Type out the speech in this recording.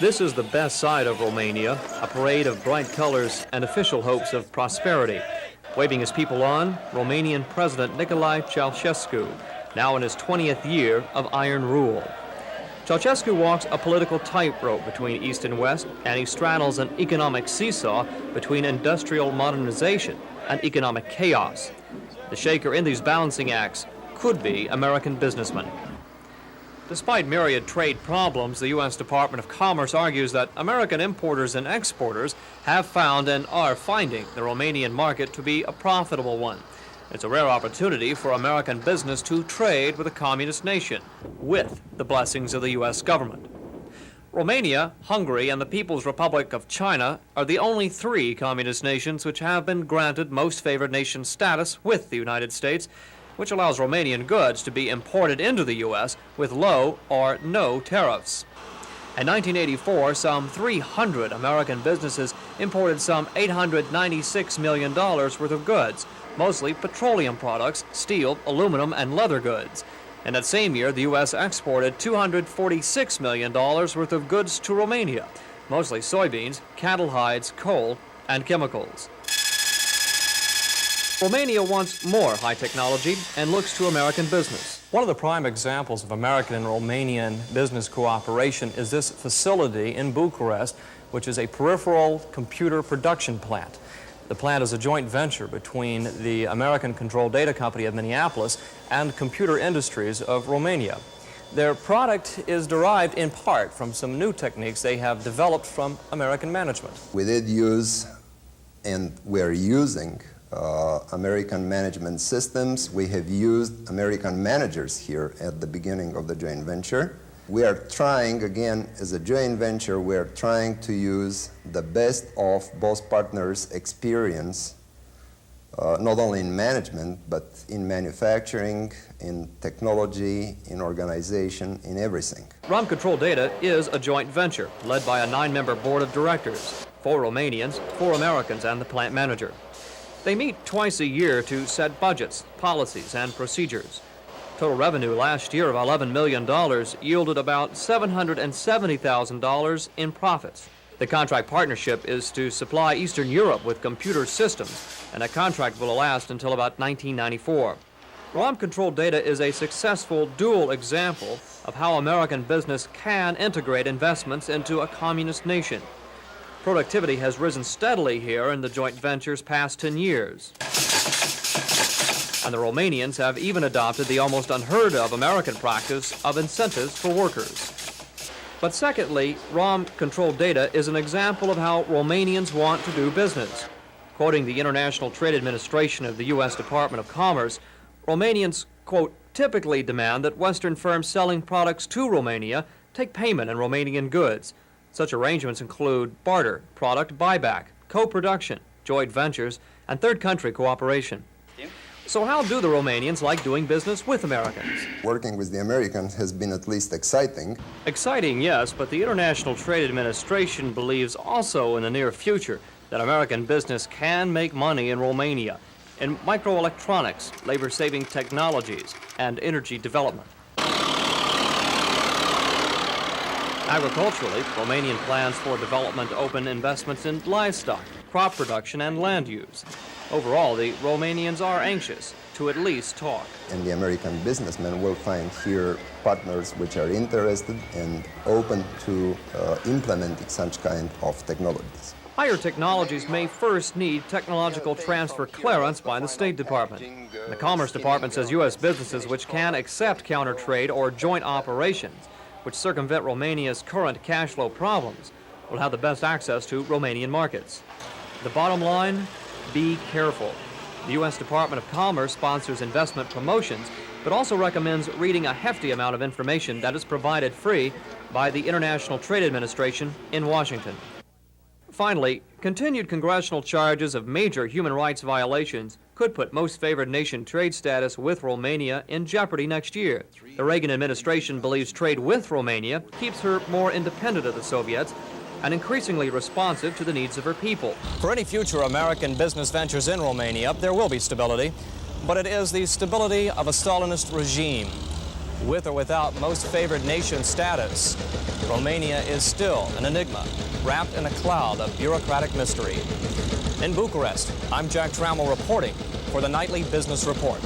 This is the best side of Romania, a parade of bright colors and official hopes of prosperity. Waving his people on, Romanian President Nicolae Ceausescu, now in his 20th year of iron rule. Ceausescu walks a political tightrope between East and West, and he straddles an economic seesaw between industrial modernization and economic chaos. The shaker in these balancing acts could be American businessmen. Despite myriad trade problems, the U.S. Department of Commerce argues that American importers and exporters have found and are finding the Romanian market to be a profitable one. It's a rare opportunity for American business to trade with a communist nation, with the blessings of the U.S. government. Romania, Hungary, and the People's Republic of China are the only three communist nations which have been granted most favored nation status with the United States, which allows Romanian goods to be imported into the U.S. with low or no tariffs. In 1984, some 300 American businesses imported some $896 million worth of goods, mostly petroleum products, steel, aluminum, and leather goods. And that same year, the U.S. exported $246 million worth of goods to Romania, mostly soybeans, cattle hides, coal, and chemicals. Romania wants more high technology and looks to American business. One of the prime examples of American and Romanian business cooperation is this facility in Bucharest, which is a peripheral computer production plant. The plant is a joint venture between the ROMControlData company of Minneapolis and Computer Industries of Romania. Their product is derived in part from some new techniques they have developed from American management. We did use, and we're using, American management systems. We have used American managers here at the beginning of the joint venture. We are trying, again, as a joint venture, we are trying to use the best of both partners' experience, not only in management, but in manufacturing, in technology, in organization, in everything. ROMControlData is a joint venture led by a 9-member board of directors, 4 Romanians, 4 Americans, and the plant manager. They meet twice a year to set budgets, policies, and procedures. Total revenue last year of $11 million yielded about $770,000 in profits. The contract partnership is to supply Eastern Europe with computer systems, and that contract will last until about 1994. ROMControlData is a successful dual example of how American business can integrate investments into a communist nation. Productivity has risen steadily here in the joint venture's past 10 years. And the Romanians have even adopted the almost unheard of American practice of incentives for workers. But secondly, ROMControlData is an example of how Romanians want to do business. Quoting the International Trade Administration of the U.S. Department of Commerce, Romanians, quote, typically demand that Western firms selling products to Romania take payment in Romanian goods. Such arrangements include barter, product buyback, co-production, joint ventures, and third-country cooperation. So how do the Romanians like doing business with Americans? Working with the Americans has been at least exciting. Exciting, yes, but the International Trade Administration believes also in the near future that American business can make money in Romania in microelectronics, labor-saving technologies, and energy development. Agriculturally, Romanian plans for development open investments in livestock, crop production, and land use. Overall, the Romanians are anxious to at least talk. And the American businessmen will find here partners which are interested and open to implementing such kind of technologies. Higher technologies may first need technological transfer clearance by the State Department. The Commerce Department says U.S. businesses which can accept counter-trade or joint operations which circumvent Romania's current cash flow problems will have the best access to Romanian markets. The bottom line, be careful. The U.S. Department of Commerce sponsors investment promotions, but also recommends reading a hefty amount of information that is provided free by the International Trade Administration in Washington. Finally, continued congressional charges of major human rights violations could put most favored nation trade status with Romania in jeopardy next year. The Reagan administration believes trade with Romania keeps her more independent of the Soviets and increasingly responsive to the needs of her people. For any future American business ventures in Romania, there will be stability, but it is the stability of a Stalinist regime. With or without most favored nation status, Romania is still an enigma, wrapped in a cloud of bureaucratic mystery. In Bucharest, I'm Jack Trammell reporting for the Nightly Business Report.